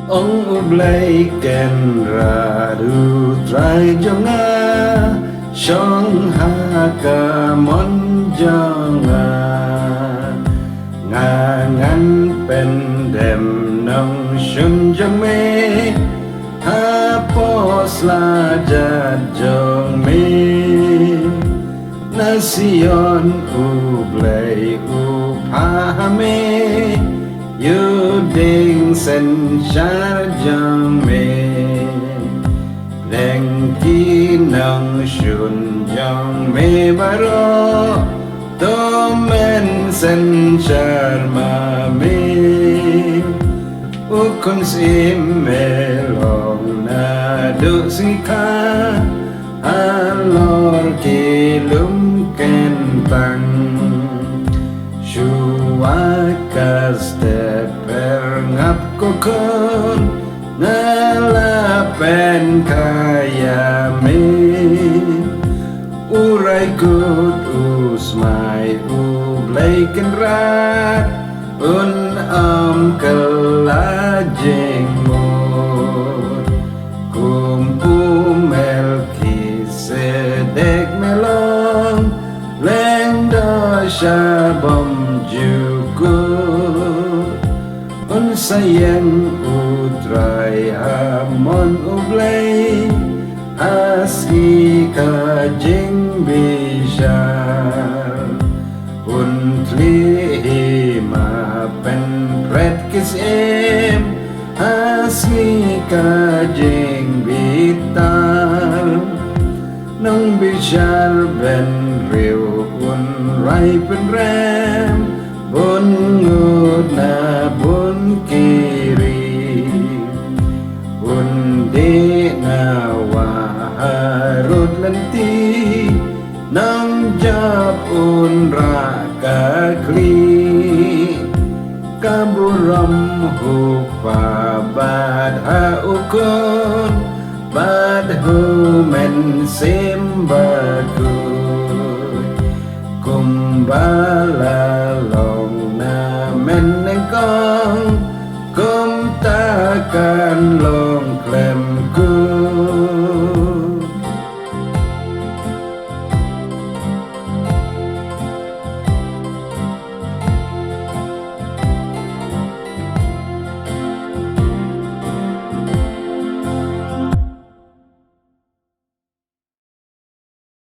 Ông úp lấy kèn ra đủ trai cho ngà Sông hà ca món cho ngà ngắn bên đêm nông xuân cho mê Ha po sla jat cho mê Nasion úp lấy úp ha mê Yêu đinh sen cha jang me Đèn kỹ năng xuân jang me baro To men sen char ma me U con sim me long na du si ka Alor ki lum ken tang Shuakas te perngap kokon Ngalapen kaya me Uray kut usmay ublayken rat Un kelajeng mo Kumpumel kisedek melong Lendo syabom jukut Un sayang utray amon ublay Aski kajing bishar Un tlima pen pret kisim Aski kajing bitar Nong bishar ben riu un rai pen rem Bun ngud na bun kiri Bun di na waharut lenti Nang jab un raka kli Kaburam hupa badha ukun Badhu men simbakut Kumbala long na men neng kong Kum takan